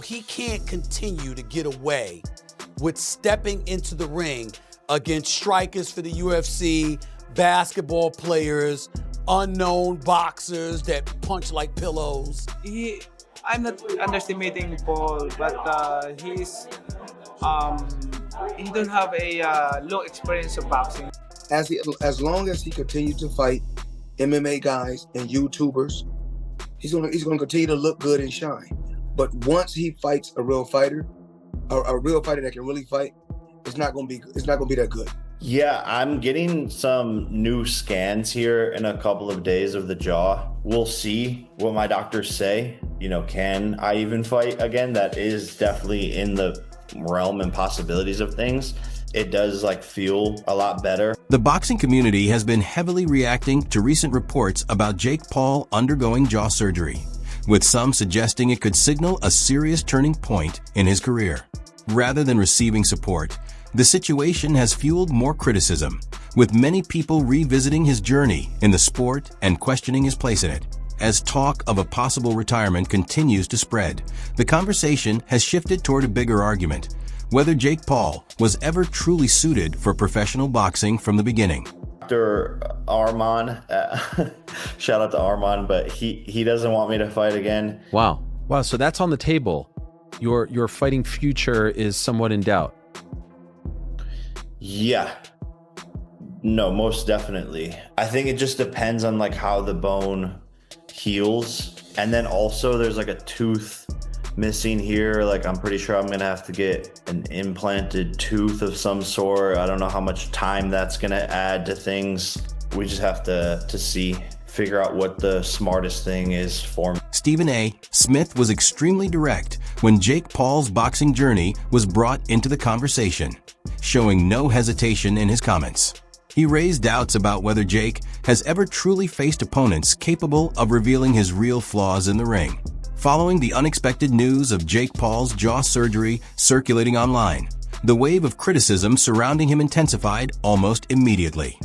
He can't continue to get away with stepping into the ring against strikers for the UFC, basketball players, unknown boxers that punch like pillows. I'm not underestimating Paul, but he don't have a low experience of boxing. As long as he continues to fight MMA guys and YouTubers, he's gonna continue to look good and shine. But once he fights a real fighter, a real fighter that can really fight, it's not gonna be that good. Yeah, I'm getting some new scans here in a couple of days of the jaw. We'll see what my doctors say. Can I even fight again? That is definitely in the realm and possibilities of things. It does feel a lot better. The boxing community has been heavily reacting to recent reports about Jake Paul undergoing jaw surgery, with some suggesting it could signal a serious turning point in his career. Rather than receiving support, the situation has fueled more criticism, with many people revisiting his journey in the sport and questioning his place in it. As talk of a possible retirement continues to spread, the conversation has shifted toward a bigger argument: whether Jake Paul was ever truly suited for professional boxing from the beginning. Dr. Arman, shout out to Arman, but he doesn't want me to fight again. Wow. So that's on the table. Your fighting future is somewhat in doubt. Yeah. No, most definitely. I think it just depends on how the bone heals. And then also there's a tooth missing here. I'm pretty sure I'm gonna have to get an implanted tooth of some sort. I don't know how much time that's gonna add to things. We just have to figure out what the smartest thing is for me. Stephen A. Smith was extremely direct when Jake Paul's boxing journey was brought into the conversation, showing no hesitation in his comments. He raised doubts about whether Jake has ever truly faced opponents capable of revealing his real flaws in the ring. Following the unexpected news of Jake Paul's jaw surgery circulating online, the wave of criticism surrounding him intensified almost immediately.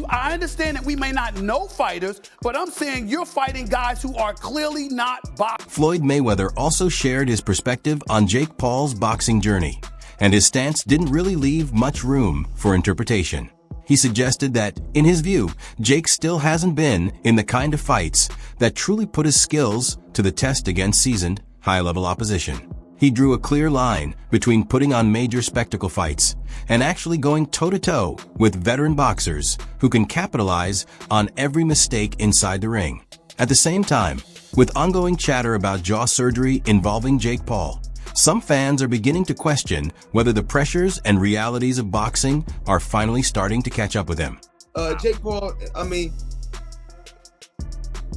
I understand that we may not know fighters, but I'm saying you're fighting guys who are clearly not boxers. Floyd Mayweather also shared his perspective on Jake Paul's boxing journey, and his stance didn't really leave much room for interpretation. He suggested that, in his view, Jake still hasn't been in the kind of fights that truly put his skills to the test against seasoned, high-level opposition. He drew a clear line between putting on major spectacle fights and actually going toe-to-toe with veteran boxers who can capitalize on every mistake inside the ring. At the same time, with ongoing chatter about jaw surgery involving Jake Paul, some fans are beginning to question whether the pressures and realities of boxing are finally starting to catch up with him. Jake Paul,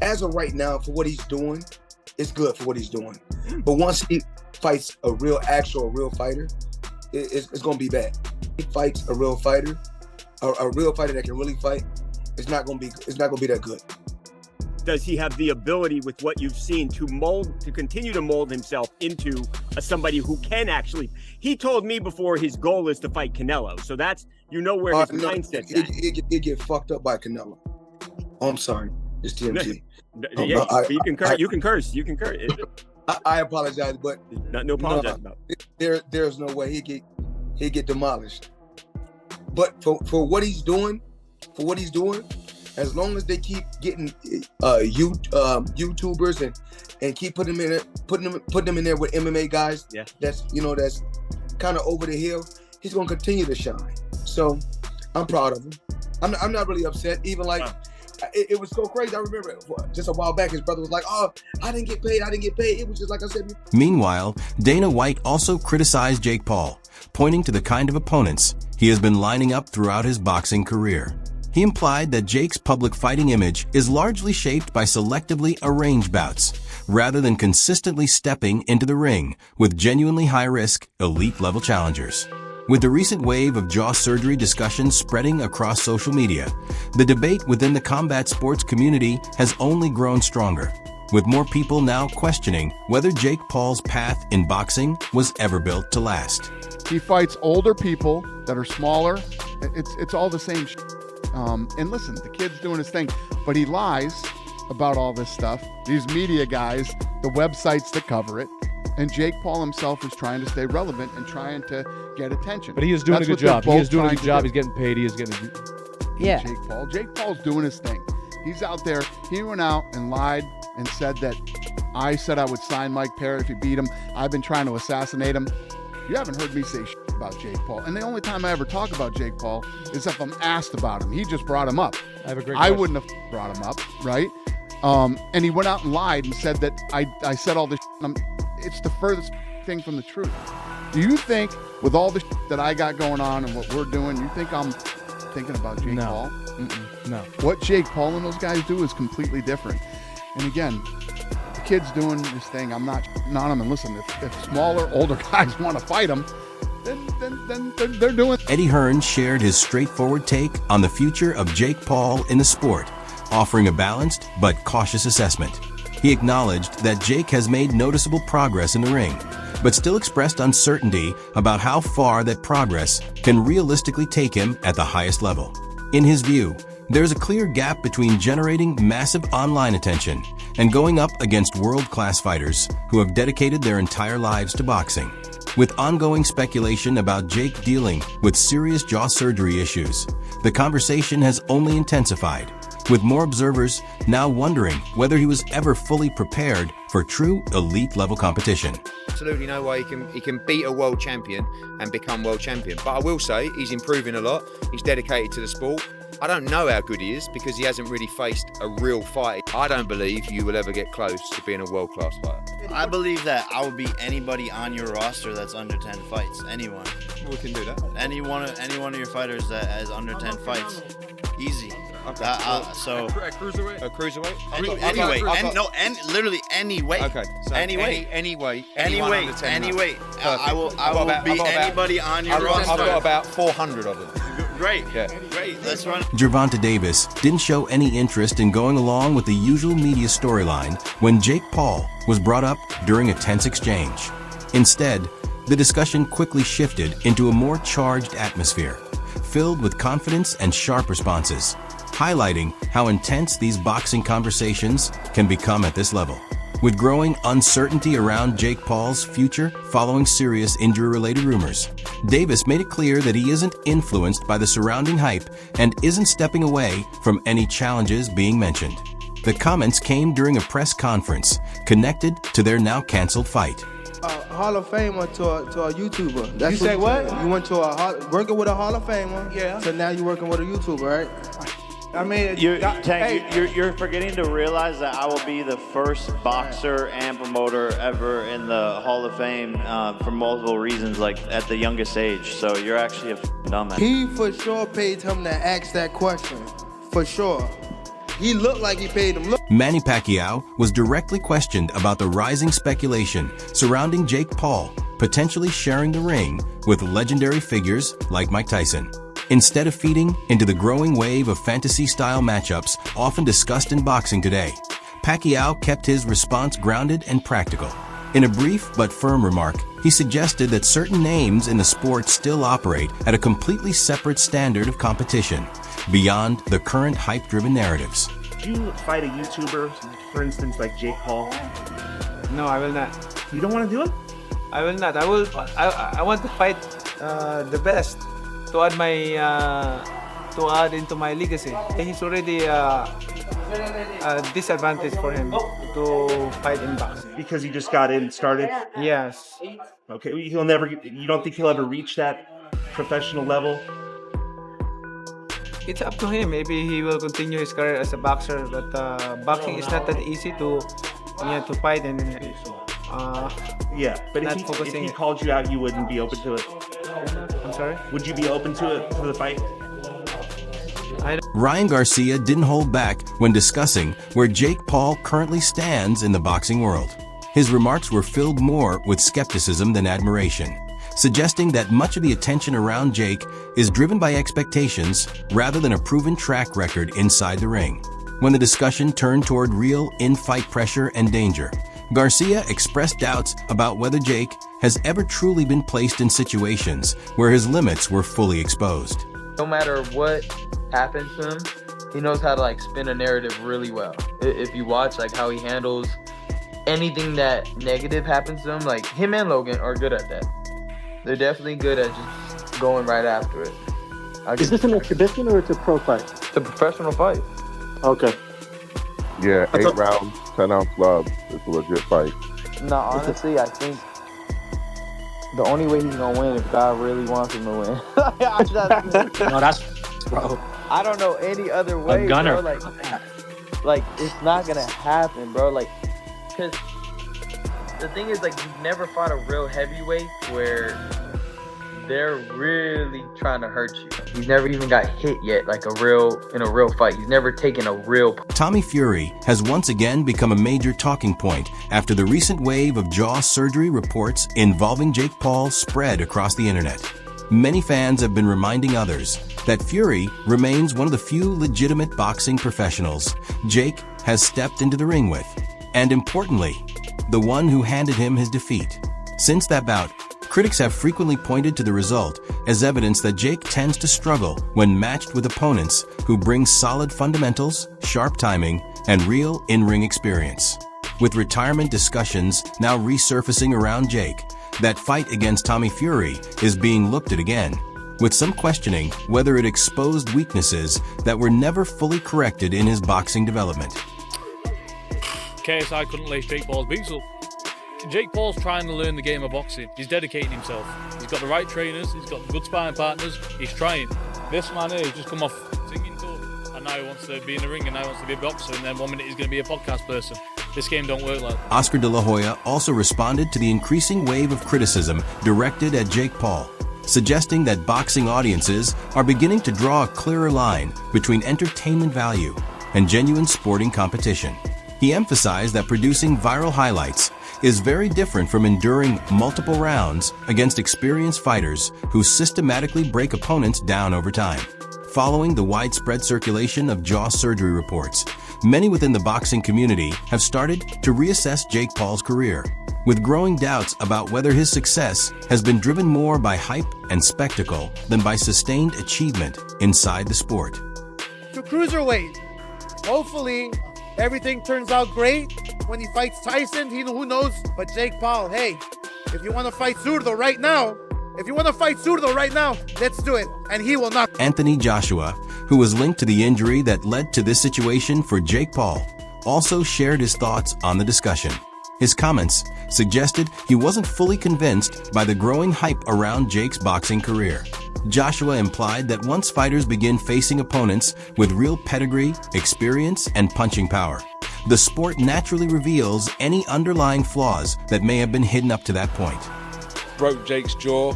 as of right now, for what he's doing, it's good for what he's doing. But once he fights a real fighter, it's going to be bad. He fights a real fighter that can really fight. It's not going to be that good. Does he have the ability, with what you've seen, to continue to mold himself into somebody who can actually? He told me before his goal is to fight Canelo, so that's where his mindset's at. It get fucked up by Canelo. Oh, I'm sorry, it's TMT. You can curse. You can curse. I apologize, but no apologize about. There's no way he get demolished. But for what he's doing, as long as they keep getting YouTubers and keep putting them in there with MMA guys, yeah, that's kind of over the hill, he's gonna continue to shine. So I'm proud of him. I'm not really upset. Even it was so crazy. I remember just a while back, his brother was like, "Oh, I didn't get paid. It was just like I said." Meanwhile, Dana White also criticized Jake Paul, pointing to the kind of opponents he has been lining up throughout his boxing career. He implied that Jake's public fighting image is largely shaped by selectively arranged bouts, rather than consistently stepping into the ring with genuinely high-risk, elite-level challengers. With the recent wave of jaw surgery discussions spreading across social media, the debate within the combat sports community has only grown stronger, with more people now questioning whether Jake Paul's path in boxing was ever built to last. He fights older people that are smaller. It's all the same shit. And listen, the kid's doing his thing, but he lies about all this stuff. These media guys, the websites that cover it, And Jake Paul himself is trying to stay relevant and trying to get attention. But he is doing That's a what good job. they're He is both doing a trying good to job. do. He's getting paid. He is getting. Yeah. Jake Paul's doing his thing. He's out there. He went out and lied and said that I said I would sign Mike Parrott if he beat him. I've been trying to assassinate him. You haven't heard me say shit about Jake Paul. And the only time I ever talk about Jake Paul is if I'm asked about him. He just brought him up. I have a great I question. wouldn't have brought him up, right? And he went out and lied and said that I said all this shit. It's the furthest thing from the truth. Do you think with all the shit that I got going on and what we're doing, you think I'm thinking about Jake Paul? No. What Jake Paul and those guys do is completely different. And again, the kid's doing this thing. I'm not on him. And listen, if smaller, older guys want to fight him, then they're doing. Eddie Hearn shared his straightforward take on the future of Jake Paul in the sport, offering a balanced but cautious assessment. He acknowledged that Jake has made noticeable progress in the ring, but still expressed uncertainty about how far that progress can realistically take him at the highest level. In his view, there's a clear gap between generating massive online attention and going up against world-class fighters who have dedicated their entire lives to boxing. With ongoing speculation about Jake dealing with serious jaw surgery issues, the conversation has only intensified, with more observers now wondering whether he was ever fully prepared for true elite-level competition. Absolutely no way he can beat a world champion and become world champion. But I will say he's improving a lot. He's dedicated to the sport. I don't know how good he is because he hasn't really faced a real fight. I don't believe you will ever get close to being a world-class fighter. I believe that I would beat anybody on your roster that's under 10 fights. Anyone. We can do that. Any one of your fighters that has under 10 fights. Easy. Okay. So a cruiserweight? A cruiserweight? Anyway, literally any weight. Okay. So any weight. Any weight. Any weight. I will beat anybody on your roster. I've got about 400 of them. Great. Yeah. Great. Let's run. Gervonta Davis didn't show any interest in going along with the usual media storyline when Jake Paul was brought up during a tense exchange. Instead, the discussion quickly shifted into a more charged atmosphere, filled with confidence and sharp responses, highlighting how intense these boxing conversations can become at this level. With growing uncertainty around Jake Paul's future following serious injury-related rumors, Davis made it clear that he isn't influenced by the surrounding hype and isn't stepping away from any challenges being mentioned. The comments came during a press conference connected to their now canceled fight. Hall of Famer to a YouTuber. That's You say what? You went to working with a Hall of Famer. Yeah. So now you're working with a YouTuber, right? I mean, you're forgetting to realize that I will be the first boxer and promoter ever in the Hall of Fame for multiple reasons, like at the youngest age. So you're actually a dumbass. He for sure paid him to ask that question. For sure. He looked like he paid him. Manny Pacquiao was directly questioned about the rising speculation surrounding Jake Paul potentially sharing the ring with legendary figures like Mike Tyson. Instead of feeding into the growing wave of fantasy-style matchups often discussed in boxing today, Pacquiao kept his response grounded and practical. In a brief but firm remark, he suggested that certain names in the sport still operate at a completely separate standard of competition, beyond the current hype-driven narratives. Would you fight a YouTuber, for instance, like Jake Paul? No, I will not. You don't want to do it? I will not. I want to fight the best to add into my legacy. He's already a disadvantage for him to fight in boxing because he just got started. Yes. Okay, he'll never. You don't think he'll ever reach that professional level? It's up to him. Maybe he will continue his career as a boxer, but boxing is not that easy to fight and. Yeah, but if he called you out, you wouldn't be open to it. I'm sorry? Would you be open to the fight? Ryan Garcia didn't hold back when discussing where Jake Paul currently stands in the boxing world. His remarks were filled more with skepticism than admiration, suggesting that much of the attention around Jake is driven by expectations rather than a proven track record inside the ring. When the discussion turned toward real in-fight pressure and danger, Garcia expressed doubts about whether Jake has ever truly been placed in situations where his limits were fully exposed. No matter what happens to him, he knows how to spin a narrative really well. If you watch how he handles anything that negative happens to him, like him and Logan are good at that. They're definitely good at just going right after it. Is this an exhibition or it's a pro fight? It's a professional fight. Okay. Yeah, 8 rounds, 10-ounce gloves. It's a legit fight. No, honestly, I think the only way he's gonna win if God really wants him to win. No, that's bro. I don't know any other way, gunner. bro. Like it's not gonna happen, bro. Like, cause the thing is, like, you've never fought a real heavyweight where they're really trying to hurt you. He's never even got hit yet, like in a real fight. He's never taken a real. Tommy Fury has once again become a major talking point after the recent wave of jaw surgery reports involving Jake Paul spread across the internet. Many fans have been reminding others that Fury remains one of the few legitimate boxing professionals Jake has stepped into the ring with, and importantly, the one who handed him his defeat. Since that bout, critics have frequently pointed to the result as evidence that Jake tends to struggle when matched with opponents who bring solid fundamentals, sharp timing, and real in-ring experience. With retirement discussions now resurfacing around Jake, that fight against Tommy Fury is being looked at again, with some questioning whether it exposed weaknesses that were never fully corrected in his boxing development. KSI couldn't lace Jake Paul's boots up. Jake Paul's trying to learn the game of boxing. He's dedicating himself. He's got the right trainers. He's got good sparring partners. He's trying. This man here, he's just come off singing tour, and now he wants to be in the ring, and now he wants to be a boxer, and then 1 minute he's going to be a podcast person. This game don't work like that. Oscar De La Hoya also responded to the increasing wave of criticism directed at Jake Paul, suggesting that boxing audiences are beginning to draw a clearer line between entertainment value and genuine sporting competition. He emphasized that producing viral highlights is very different from enduring multiple rounds against experienced fighters who systematically break opponents down over time. Following the widespread circulation of jaw surgery reports, many within the boxing community have started to reassess Jake Paul's career, with growing doubts about whether his success has been driven more by hype and spectacle than by sustained achievement inside the sport. To cruiserweight, hopefully everything turns out great. When he fights Tyson, who knows? But Jake Paul, hey, if you want to fight Zurdo right now, let's do it. And he will not. Anthony Joshua, who was linked to the injury that led to this situation for Jake Paul, also shared his thoughts on the discussion. His comments suggested he wasn't fully convinced by the growing hype around Jake's boxing career. Joshua implied that once fighters begin facing opponents with real pedigree, experience, and punching power, the sport naturally reveals any underlying flaws that may have been hidden up to that point. Broke Jake's jaw.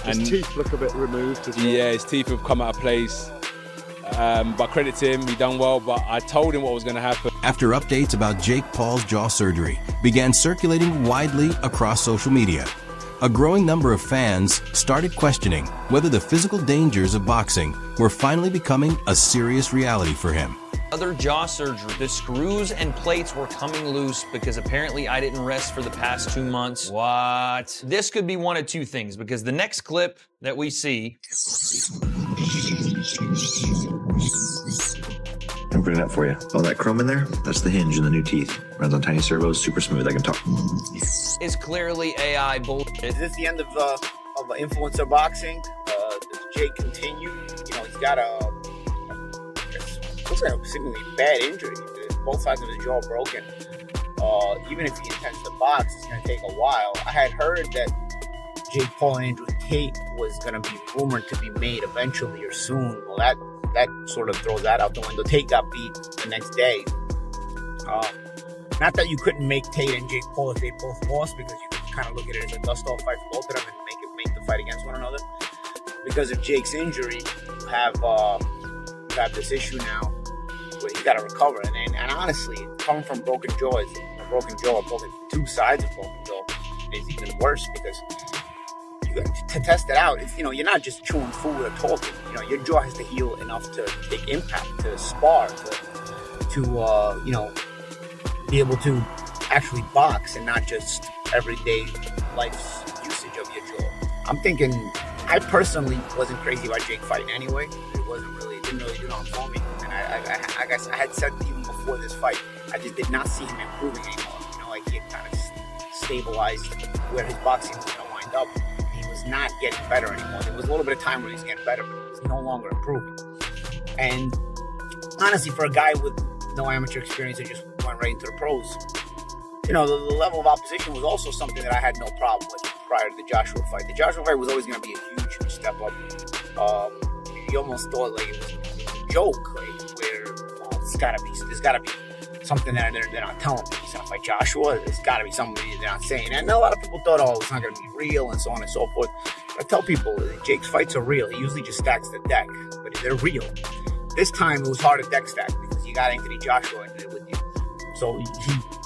His teeth look a bit removed as well. Yeah, his teeth have come out of place. But credit to him, he done well, but I told him what was going to happen. After updates about Jake Paul's jaw surgery began circulating widely across social media, a growing number of fans started questioning whether the physical dangers of boxing were finally becoming a serious reality for him. Other jaw surgery. The screws and plates were coming loose because apparently I didn't rest for the past 2 months. What? This could be one of two things, because the next clip that we see. I'm putting it up for you. All that chrome in there, that's the hinge in the new teeth. Runs on tiny servos, super smooth, I can talk. Is clearly AI bullshit. Is this the end of influencer boxing? Does Jake continue? You know, he's got looks like a seemingly bad injury. Both sides of his jaw broken. Even if he intends to box, it's going to take a while. I had heard that Jake Paul and Andrew Tate was going to be rumored to be made eventually or soon. Well, that sort of throws that out the window. Tate got beat the next day. Not that you couldn't make Tate and Jake Paul if they both lost, because you could kind of look at it as a dust-off fight for both of them and make the fight against one another. Because of Jake's injury, you have this issue now where he's got to recover. And honestly, coming from broken jaw, broken two sides of broken jaw is even worse, because to test it out, it's, you're not just chewing food or talking. Your jaw has to heal enough to take impact, to spar, to be able to actually box and not just everyday life's usage of your jaw. I'm thinking, I personally wasn't crazy about Jake fighting anyway. It didn't really do nothing for me. And I guess I had said even before this fight, I just did not see him improving anymore. like he had kind of stabilized where his boxing was going to wind up. He was not getting better anymore. There was a little bit of time where he was getting better, but he was no longer improving. And honestly, for a guy with no amateur experience that just went right into the pros, you know, the level of opposition was also something that I had no problem with prior to the Joshua fight. The Joshua fight was always going to be a huge step up. You almost thought like it was a joke, like where there's got to be something that they're not telling me. He's going to fight Joshua. There's got to be something they're not saying. And a lot of people thought, oh, it's not going to be real and so on and so forth. But I tell people, Jake's fights are real. He usually just stacks the deck, but they're real. This time it was hard to deck stack because you got Anthony Joshua in it with you. So he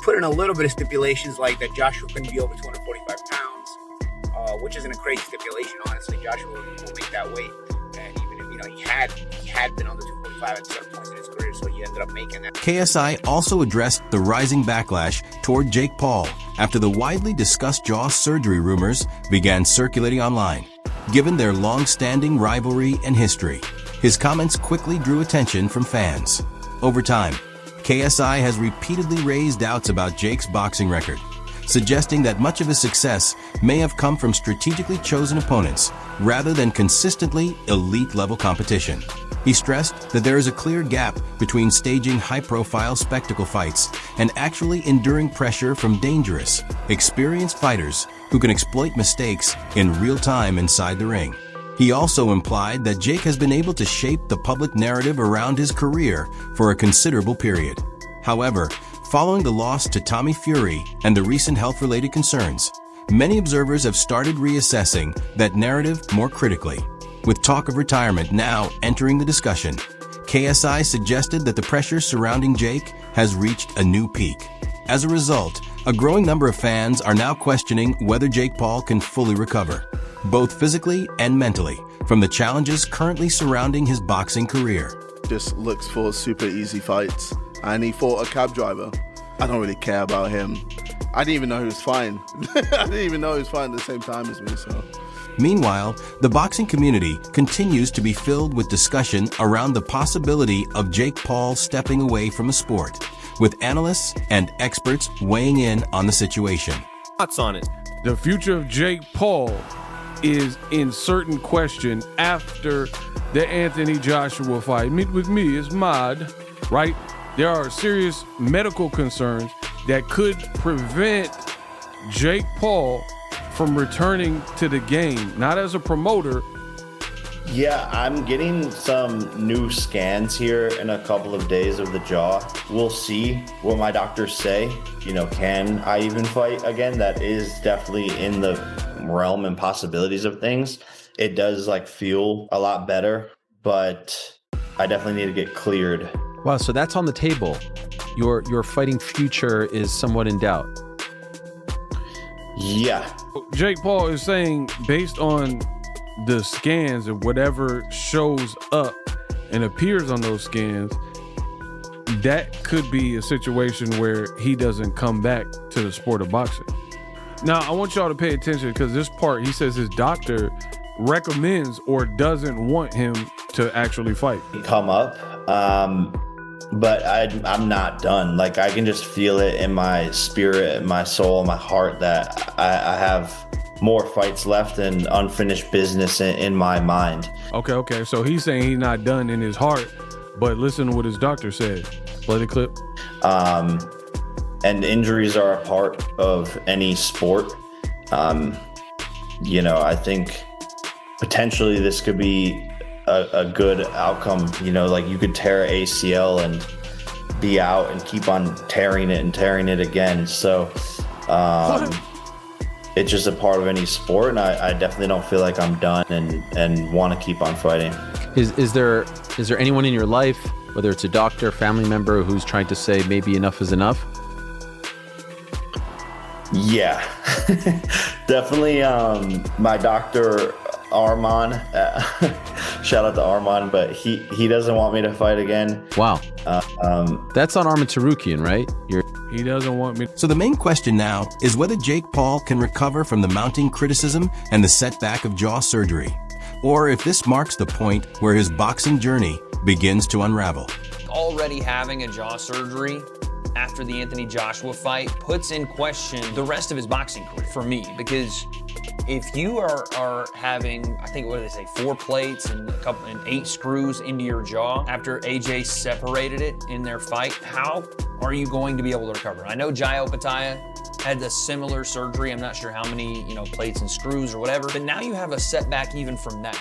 put in a little bit of stipulations like that Joshua couldn't be over 245 pounds, which isn't a crazy stipulation, honestly. Joshua will make that weight. And even if, you know, he had been under 245 at certain points in his career, so he ended up making that. KSI also addressed the rising backlash toward Jake Paul after the widely discussed jaw surgery rumors began circulating online. Given their long-standing rivalry and history, his comments quickly drew attention from fans. Over time, KSI has repeatedly raised doubts about Jake's boxing record, suggesting that much of his success may have come from strategically chosen opponents rather than consistently elite-level competition. He stressed that there is a clear gap between staging high-profile spectacle fights and actually enduring pressure from dangerous, experienced fighters who can exploit mistakes in real time inside the ring. He also implied that Jake has been able to shape the public narrative around his career for a considerable period. However, following the loss to Tommy Fury and the recent health-related concerns, many observers have started reassessing that narrative more critically. With talk of retirement now entering the discussion, KSI suggested that the pressure surrounding Jake has reached a new peak. As a result, a growing number of fans are now questioning whether Jake Paul can fully recover, both physically and mentally, from the challenges currently surrounding his boxing career. Just looks for super easy fights, and he fought a cab driver. I don't really care about him. I didn't even know he was fighting. I didn't even know he was fighting at the same time as me, so. Meanwhile, the boxing community continues to be filled with discussion around the possibility of Jake Paul stepping away from a sport, with analysts and experts weighing in on the situation. Thoughts on it? The future of Jake Paul is in certain question after the Anthony Joshua fight. With me is Mod, right? There are serious medical concerns that could prevent Jake Paul from returning to the game, not as a promoter. Yeah, I'm getting some new scans here in a couple of days of the jaw. We'll see what my doctors say. You know, can I even fight again? That is definitely in the realm and possibilities of things. It does like feel a lot better, but I definitely need to get cleared. Wow, so that's on the table. Your fighting future is somewhat in doubt. Yeah. Jake Paul is saying, based on the scans and whatever shows up and appears on those scans, that could be a situation where he doesn't come back to the sport of boxing. Now, I want y'all to pay attention because this part, he says his doctor recommends or doesn't want him to actually fight. Come up, but I'm not done. Like, I can just feel it in my spirit, my soul, my heart that I have more fights left and unfinished business in my mind. Okay. So he's saying he's not done in his heart, but listen to what his doctor said. Play the clip. And injuries are a part of any sport. You know, I think potentially this could be a good outcome. You know, like you could tear ACL and be out and keep on tearing it again. So it's just a part of any sport, and I definitely don't feel like I'm done and want to keep on fighting. Is there anyone in your life, whether it's a doctor, family member, who's trying to say maybe enough is enough? Yeah, definitely. My doctor, Arman, shout out to Arman, but he doesn't want me to fight again. Wow. That's on Arman Tarukian, right? He doesn't want me. So the main question now is whether Jake Paul can recover from the mounting criticism and the setback of jaw surgery, or if this marks the point where his boxing journey begins to unravel. Already having a jaw surgery after the Anthony Joshua fight puts in question the rest of his boxing career for me, because if you are having, I think, what do they say, 4 plates and 8 screws into your jaw after AJ separated it in their fight, how are you going to be able to recover? I know Jayo Pataya had a similar surgery. I'm not sure how many, plates and screws or whatever, but now you have a setback even from that,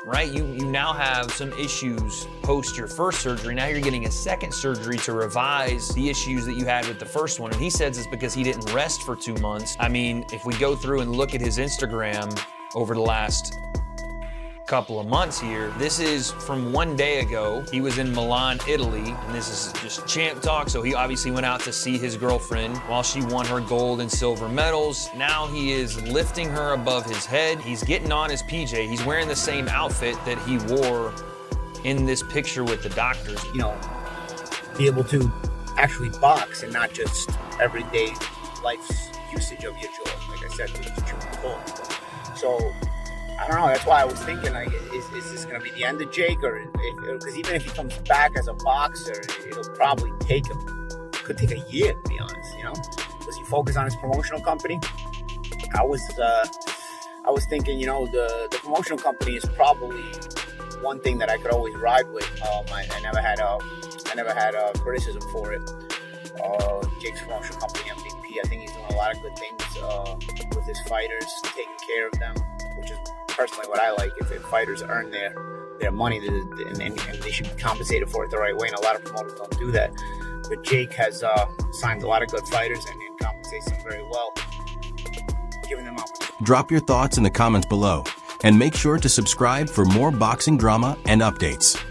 right? You now have some issues post your first surgery. Now you're getting a second surgery to revise the issues that you had with the first one. And he says it's because he didn't rest for 2 months. I mean, if we go through and look at his Instagram over the last couple of months here, this is from 1 day ago. He was in Milan, Italy, and this is just champ talk. So he obviously went out to see his girlfriend while she won her gold and silver medals. Now he is lifting her above his head. He's getting on his PJ. He's wearing the same outfit that he wore in this picture with the doctors. Be able to actually box and not just everyday life's usage of your jaw. Like I said, it's chewing full. So I don't know. That's why I was thinking, like, is this going to be the end of Jake, or because even if he comes back as a boxer, it'll probably could take a year, to be honest. Does he focus on his promotional company? I was thinking, the promotional company is probably one thing that I could always ride with. I never had criticism for it. Jake's promotional company, MVP. I think he's doing a lot of good things with his fighters, taking care of them, which is personally what I like. If fighters earn their money, and they should be compensated for it the right way, and a lot of promoters don't do that. But Jake has signed a lot of good fighters and compensates them very well, giving them opportunity. Drop your thoughts in the comments below, and make sure to subscribe for more boxing drama and updates.